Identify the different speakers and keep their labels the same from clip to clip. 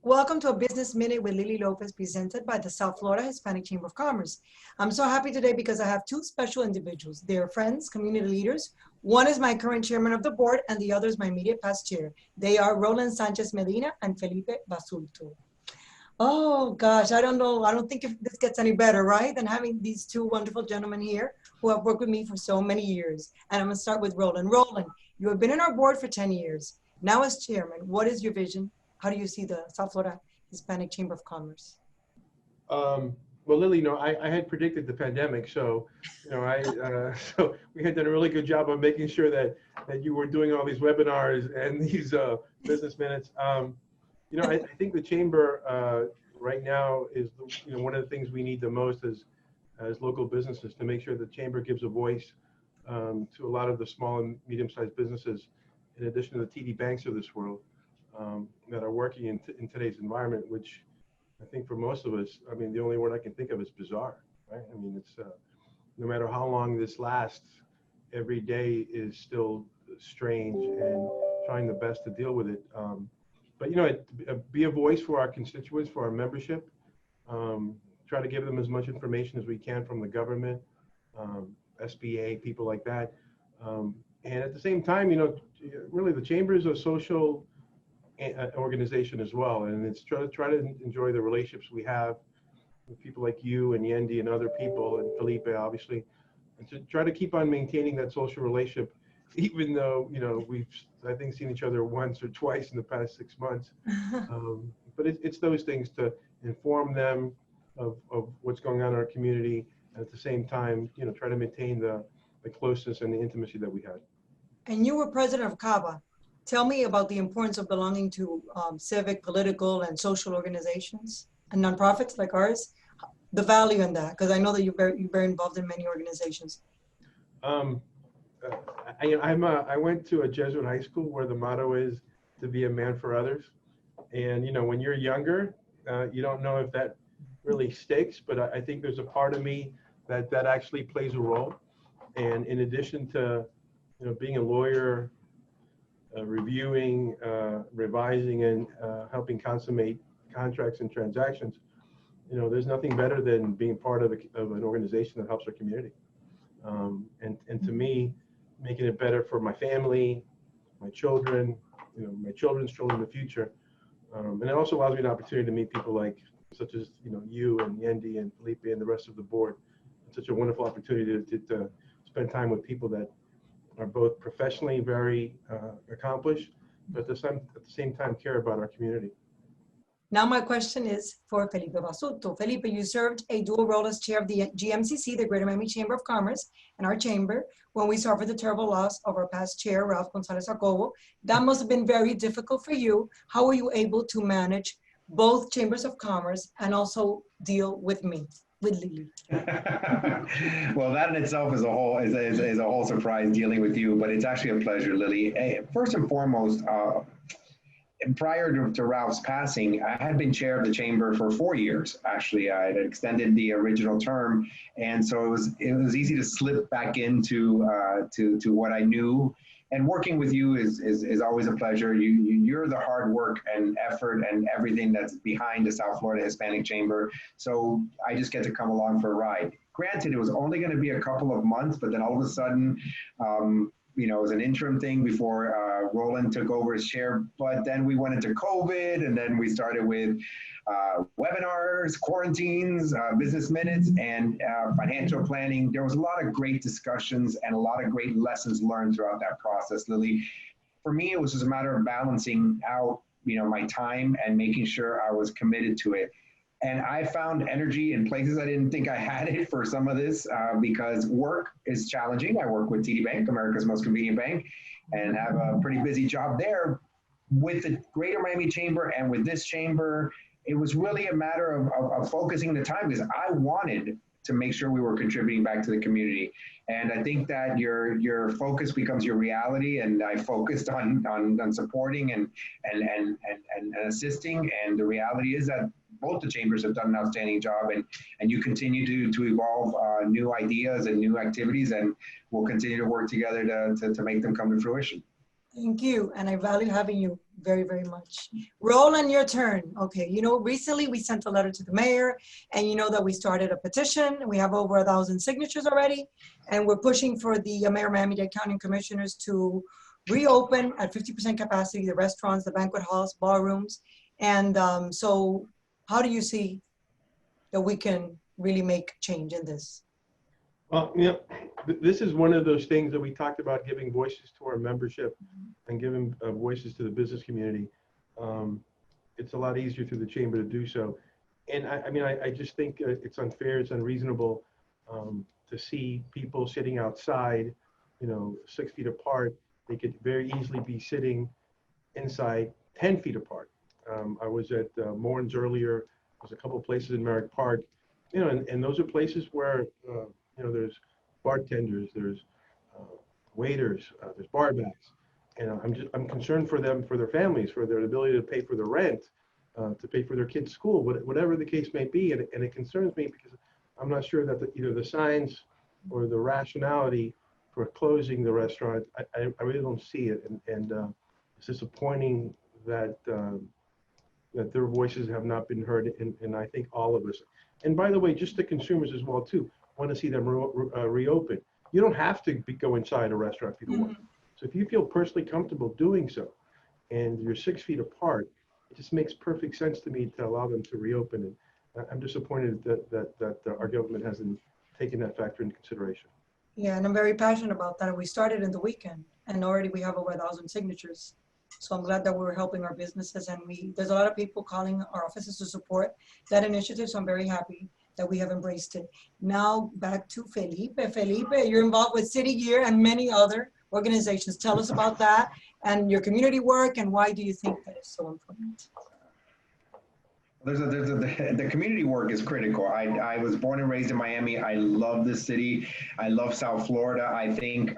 Speaker 1: Welcome to a Business Minute with Lily Lopez, presented by the South Florida Hispanic Chamber of Commerce. I'm so happy today because I have two special individuals. They are friends, community leaders. One is my current chairman of the board, and the other is my immediate past chair. They are Roland Sanchez Medina and Felipe Basulto. Oh gosh, I don't know. I don't think if this gets any better, right? Than having these two wonderful gentlemen here who have worked with me for so many years. And I'm gonna start with Roland. Roland, you have been in our board for 10 years. Now as chairman, what is your vision? How do you see the South Florida Hispanic Chamber of Commerce?
Speaker 2: Well, Lily, I had predicted the pandemic, so so we had done a really good job of making sure that you were doing all these webinars and these business minutes. I think the chamber right now is one of the things we need the most as local businesses, to make sure the chamber gives a voice to a lot of the small and medium-sized businesses, in addition to the TD banks of this world. That are working in today's environment, which I think for most of us, I mean, the only word I can think of is bizarre, right? I mean, it's no matter how long this lasts, every day is still strange, and trying the best to deal with it. But be a voice for our constituents, for our membership. Try to give them as much information as we can from the government, SBA, people like that. And at the same time, really the chamber is a social organization as well, and it's try to enjoy the relationships we have with people like you and Yendi and other people, and Felipe, obviously, and to try to keep on maintaining that social relationship, even though we've, I think, seen each other once or twice in the past 6 months. But it's those things, to inform them of what's going on in our community, and at the same time, try to maintain the closeness and the intimacy that we had.
Speaker 1: And you were president of CABA. Tell me about the importance of belonging to civic, political, and social organizations and nonprofits like ours. The value in that, because I know that you're very involved in many organizations.
Speaker 2: I went to a Jesuit high school where the motto is to be a man for others. And when you're younger, you don't know if that really sticks, but I think there's a part of me that actually plays a role. And in addition to being a lawyer, reviewing, revising, and helping consummate contracts and transactions, there's nothing better than being part of an organization that helps our community. And to me, making it better for my family, my children, my children's children in the future. And it also allows me an opportunity to meet people such as you and Yendi and Felipe and the rest of the board. It's such a wonderful opportunity to spend time with people that are both professionally very accomplished, but at the same time care about our community.
Speaker 1: Now my question is for Felipe Basulto. Felipe, you served a dual role as chair of the GMCC, the Greater Miami Chamber of Commerce, and our chamber, when we suffered the terrible loss of our past chair, Ralph Gonzalez-Jacobo. That must have been very difficult for you. How were you able to manage both chambers of commerce and also deal with me? With Lily.
Speaker 3: Well, that in itself is a whole surprise dealing with you, but it's actually a pleasure, Lily. First and foremost, prior to Ralph's passing, I had been chair of the chamber for 4 years. Actually, I had extended the original term, and so it was easy to slip back into to what I knew. And working with you is always a pleasure. You're the hard work and effort and everything that's behind the South Florida Hispanic Chamber. So I just get to come along for a ride. Granted, it was only going to be a couple of months, but then all of a sudden, it was an interim thing before Roland took over as chair. But then we went into COVID, and then we started with webinars, quarantines, business minutes, and financial planning. There was a lot of great discussions and a lot of great lessons learned throughout that process, Lily. For me, it was just a matter of balancing out, my time and making sure I was committed to it. And I found energy in places I didn't think I had it for some of this because work is challenging. I work with TD Bank, America's most convenient bank, and have a pretty busy job there. With the Greater Miami Chamber and with this chamber, it was really a matter of focusing the time, because I wanted to make sure we were contributing back to the community. And I think that your focus becomes your reality, and I focused on supporting and assisting. And the reality is that both the chambers have done an outstanding job, and you continue to evolve new ideas and new activities, and we'll continue to work together to make them come to fruition.
Speaker 1: Thank you, and I value having you very, very much. Roland, your turn. Okay, you know, recently we sent a letter to the mayor, and you know that we started a petition. We have over 1,000 signatures already, and we're pushing for the Mayor Miami-Dade County Commissioners to reopen at 50% capacity the restaurants, the banquet halls, ballrooms. And so how do you see that we can really make change in this?
Speaker 2: Well, you know, this is one of those things that we talked about, giving voices to our membership and giving voices to the business community. It's a lot easier through the chamber to do so. And I mean, I just think it's unfair, it's unreasonable to see people sitting outside, you know, 6 feet apart. They could very easily be sitting inside 10 feet apart. I was at Morin's earlier. There's a couple of places in Merrick Park, you know, and those are places where, you know, there's bartenders, there's waiters, there's barbacks. And I'm concerned for them, for their families, for their ability to pay for the rent, to pay for their kids' school, whatever the case may be. And it concerns me because I'm not sure that either the signs or the rationality for closing the restaurant, I really don't see it. And it's disappointing that that their voices have not been heard, and I think all of us. And by the way, just the consumers as well too, want to see them reopen. You don't have to go inside a restaurant if you don't want. So if you feel personally comfortable doing so, and you're 6 feet apart, it just makes perfect sense to me to allow them to reopen. And I'm disappointed that our government hasn't taken that factor into consideration.
Speaker 1: Yeah, and I'm very passionate about that. We started in the weekend, and already we have over 1,000 signatures. So I'm glad that we're helping our businesses, and there's a lot of people calling our offices to support that initiative. So I'm very happy that we have embraced it. Now back to Felipe. Felipe, you're involved with City Gear and many other organizations. Tell us about that and your community work, and why do you think that is so important?
Speaker 3: The community work is critical. I was born and raised in Miami. I love this city. I love South Florida. I think,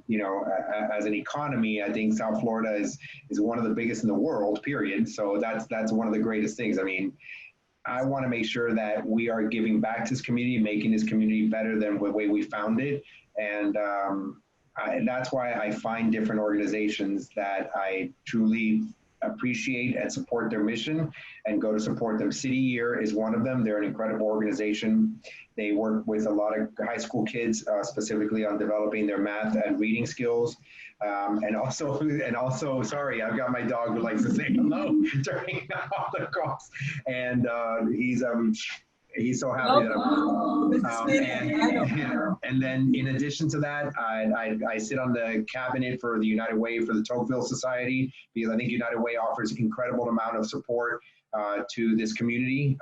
Speaker 3: you know, as an economy, I think South Florida is one of the biggest in the world, period. So that's one of the greatest things. I mean, I want to make sure that we are giving back to this community, making this community better than the way we found it. And that's why I find different organizations that I truly appreciate and support their mission and go to support them. City Year is one of them. They're an incredible organization. They work with a lot of high school kids, specifically on developing their math and reading skills. And also, sorry, I've got my dog who likes to say hello during all the calls. And he's so happy that and then in addition to that, I sit on the cabinet for the United Way for the Tocqueville Society, because I think United Way offers incredible amount of support to this community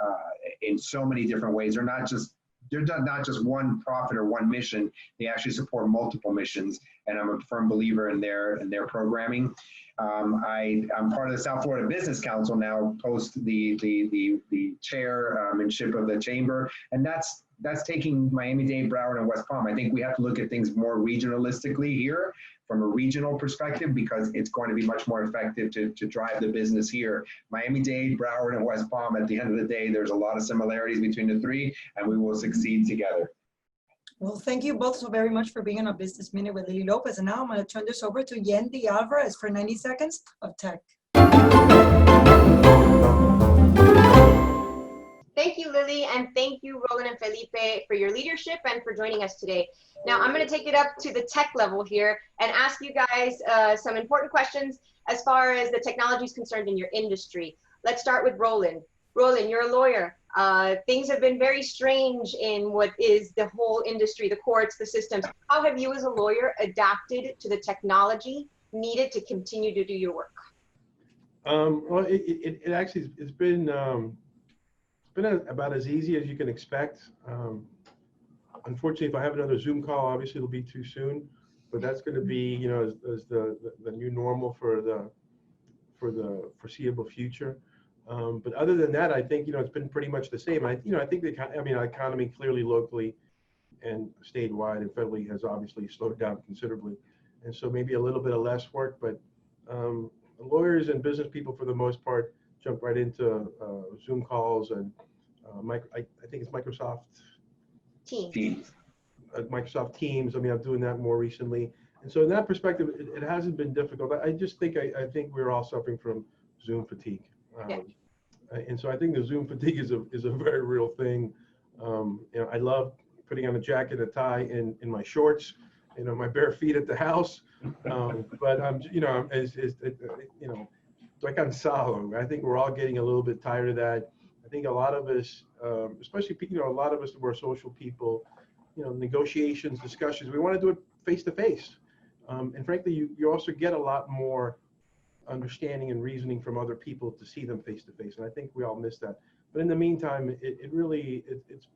Speaker 3: in so many different ways. They're not just one profit or one mission. They actually support multiple missions, and I'm a firm believer in their programming. I'm part of the South Florida Business Council now, post the chairmanship of the chamber, and that's taking Miami-Dade, Broward, and West Palm. I think we have to look at things more regionalistically here, from a regional perspective, because it's going to be much more effective to drive the business here. Miami-Dade, Broward, and West Palm, at the end of the day, there's a lot of similarities between the three, and we will succeed together.
Speaker 1: Well, thank you both so very much for being on a Business Minute with Lily Lopez. And now I'm going to turn this over to Yendi Alvarez for 90 seconds of tech.
Speaker 4: Thank you, Lily, and thank you, Roland and Felipe, for your leadership and for joining us today. Now, I'm going to take it up to the tech level here and ask you guys some important questions as far as the technology is concerned in your industry. Let's start with Roland. Roland, you're a lawyer. Things have been very strange in what is the whole industry, the courts, the systems. How have you as a lawyer adapted to the technology needed to continue to do your work?
Speaker 2: Well, it actually, it's been about as easy as you can expect. Unfortunately, if I have another Zoom call, obviously it'll be too soon, but that's going to be, you know, as the new normal for the foreseeable future. But other than that, I think, you know, it's been pretty much the same. I think the economy clearly locally and statewide and federally has obviously slowed down considerably. And so maybe a little bit of less work, but lawyers and business people for the most part jump right into Zoom calls and I think it's Microsoft
Speaker 4: Teams.
Speaker 2: Microsoft Teams. I mean, I'm doing that more recently. And so in that perspective, it hasn't been difficult. I just think, I think we're all suffering from Zoom fatigue.
Speaker 4: Yeah.
Speaker 2: And so I think the Zoom fatigue is a very real thing. You know, I love putting on a jacket, a tie, in my shorts, you know, my bare feet at the house. But you know, you know, estoy cansado. I think we're all getting a little bit tired of that. I think a lot of us, especially, you know, a lot of us who are social people, you know, negotiations, discussions, we want to do it face to face. And frankly, you also get a lot more understanding and reasoning from other people to see them face to face. And I think we all miss that. But in the meantime, it's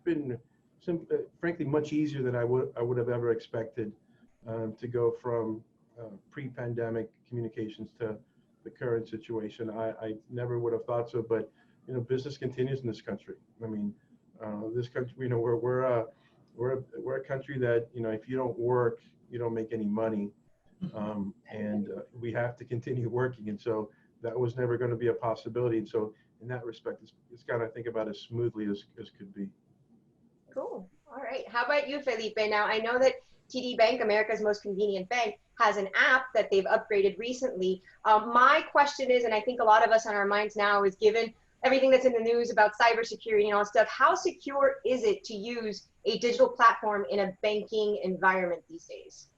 Speaker 2: been frankly much easier than I would have ever expected to go from pre-pandemic communications to the current situation. I never would have thought so, but you know, business continues in this country. I mean, this country, you know, we're a country that, you know, if you don't work, you don't make any money. And we have to continue working. And so that was never going to be a possibility. And so in that respect, it's got to think about as smoothly as could be.
Speaker 4: Cool. All right. How about you, Felipe? Now, I know that TD Bank, America's most convenient bank, has an app that they've upgraded recently. My question is, and I think a lot of us on our minds now is, given everything that's in the news about cybersecurity and all that stuff, how secure is it to use a digital platform in a banking environment these days?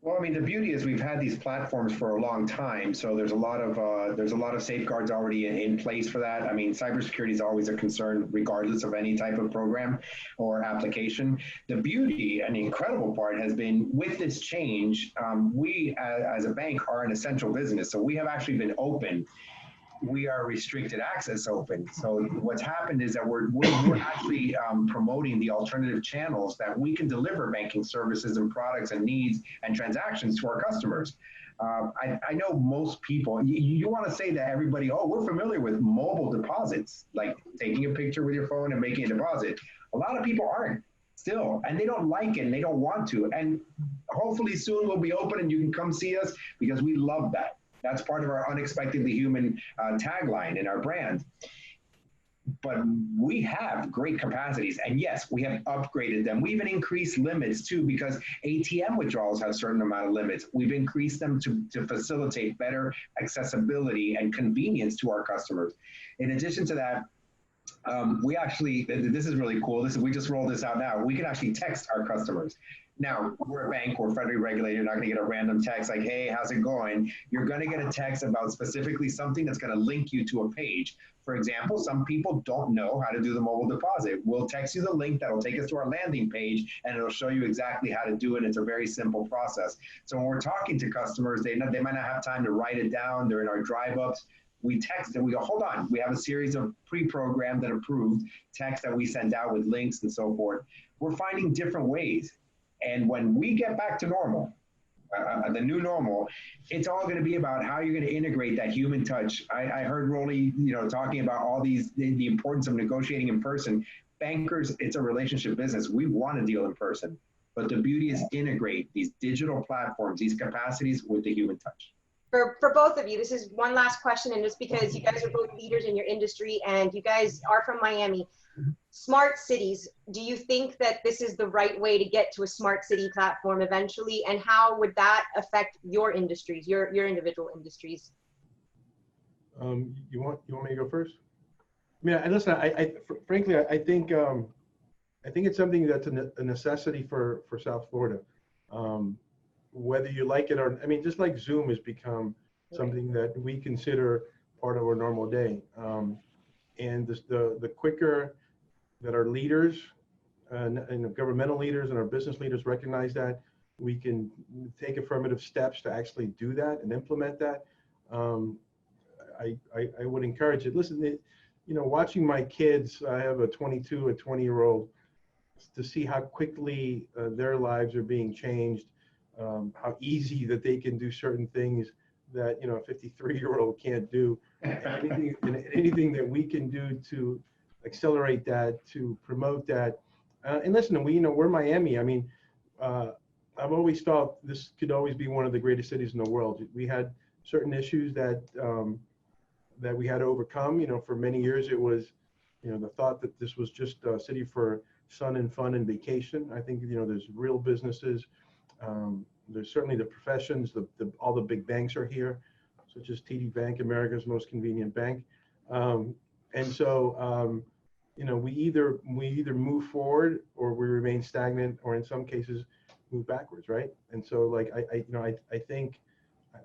Speaker 3: Well, I mean, the beauty is we've had these platforms for a long time, so there's a lot of safeguards already in place for that. I mean, cybersecurity is always a concern, regardless of any type of program or application. The beauty and the incredible part has been with this change, we as a bank are an essential business, so we have actually been open. We are restricted access open. So what's happened is that we're actually promoting the alternative channels that we can deliver banking services and products and needs and transactions to our customers. I know most people, you want to say that everybody, oh, we're familiar with mobile deposits, like taking a picture with your phone and making a deposit. A lot of people aren't still, and they don't like it and they don't want to. And hopefully soon we'll be open and you can come see us, because we love that. That's part of our unexpectedly human tagline in our brand. But we have great capacities. And yes, we have upgraded them. We even increased limits too, because ATM withdrawals have a certain amount of limits. We've increased them to facilitate better accessibility and convenience to our customers. In addition to that, we actually, this is really cool. We just rolled this out now. We can actually text our customers. Now, we're a bank, we're federally regulated, you're not gonna get a random text like, hey, how's it going? You're gonna get a text about specifically something that's gonna link you to a page. For example, some people don't know how to do the mobile deposit. We'll text you the link that'll take us to our landing page, and it'll show you exactly how to do it. It's a very simple process. So when we're talking to customers, they might not have time to write it down. They're in our drive-ups. We text and we go, hold on. We have a series of pre-programmed and approved texts that we send out with links and so forth. We're finding different ways. And when we get back to normal, the new normal, it's all going to be about how you're going to integrate that human touch. I heard Rolly, talking about all these, the importance of negotiating in person. Bankers, it's a relationship business. We want to deal in person, but the beauty is integrate these digital platforms, these capacities with the human touch.
Speaker 4: For both of you, this is one last question, and just because you guys are both leaders in your industry and you guys are from Miami, smart cities, do you think that this is the right way to get to a smart city platform eventually? And how would that affect your industries, your individual industries?
Speaker 2: You want me to go first? I mean, listen, frankly, I think it's something that's a necessity for South Florida. Whether you like it or, I mean, just like Zoom has become something that we consider part of our normal day. And the quicker that our leaders and governmental leaders and our business leaders recognize that, we can take affirmative steps to actually do that and implement that. I would encourage it. Listen, watching my kids, I have a 22, a 20-year-old, to see how quickly their lives are being changed, how easy that they can do certain things that a 53-year-old can't do. Anything that we can do to accelerate that, to promote that. And listen, we're Miami. I mean, I've always thought this could always be one of the greatest cities in the world. We had certain issues that we had to overcome. For many years it was, the thought that this was just a city for sun and fun and vacation. I think, there's real businesses there's certainly the professions, all the big banks are here, such as TD Bank, America's most convenient bank. And so, you know, we either move forward or we remain stagnant, or in some cases move backwards, right? And so, like, I think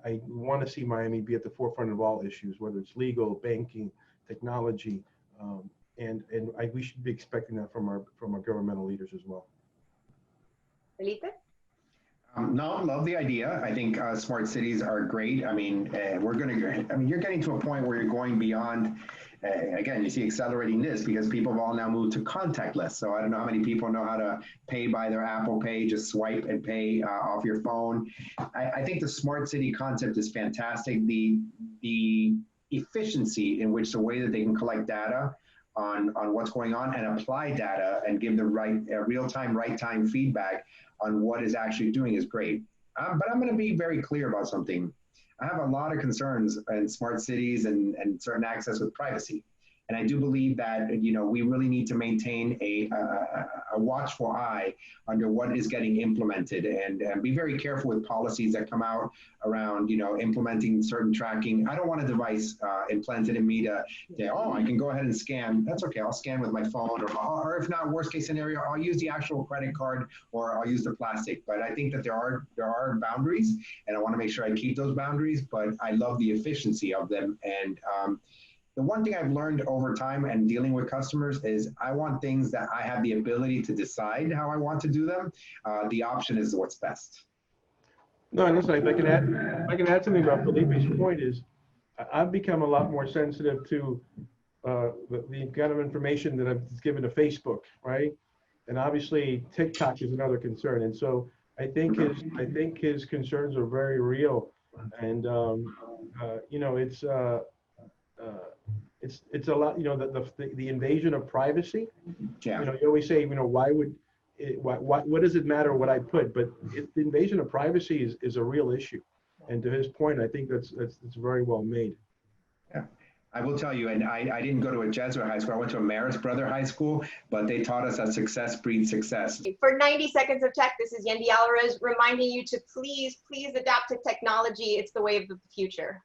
Speaker 2: I want to see Miami be at the forefront of all issues, whether it's legal, banking, technology, we should be expecting that from our governmental leaders as well.
Speaker 4: Felipe?
Speaker 3: No, love the idea. I think smart cities are great. I mean, you're getting to a point where you're going beyond. Again, you see accelerating this because people have all now moved to contactless. So I don't know how many people know how to pay by their Apple Pay, just swipe and pay off your phone. I think the smart city concept is fantastic. The efficiency in which the way that they can collect data on what's going on and apply data and give the right real-time, right-time feedback on what is actually doing is great. But I'm going to be very clear about something. I have a lot of concerns in smart cities and certain access with privacy. And I do believe that, you know, we really need to maintain a watchful eye under what is getting implemented and be very careful with policies that come out around, you know, implementing certain tracking. I don't want a device implanted in me to say, oh, I can go ahead and scan. That's okay, I'll scan with my phone, or if not, worst case scenario, I'll use the actual credit card or I'll use the plastic. But I think that there are boundaries, and I want to make sure I keep those boundaries, but I love the efficiency of them. And the one thing I've learned over time and dealing with customers is I want things that I have the ability to decide how I want to do them. The option is what's best.
Speaker 2: No, and listen, if I can add something about Felipe's point is, I've become a lot more sensitive to the kind of information that I've given to Facebook, right? And obviously TikTok is another concern. And so I think his concerns are very real. And you know, it's a lot, you know, the invasion of privacy.
Speaker 3: Yeah.
Speaker 2: You know, you always say, you know, what does it matter what I put? But the invasion of privacy is a real issue. And to his point, I think that's very well made.
Speaker 3: Yeah. I will tell you, and I didn't go to a Jesuit high school. I went to a Marist Brother High School, but they taught us that success breeds success.
Speaker 4: For 90 Seconds of Tech, this is Yendi Alvarez reminding you to please adapt to technology. It's the wave of the future.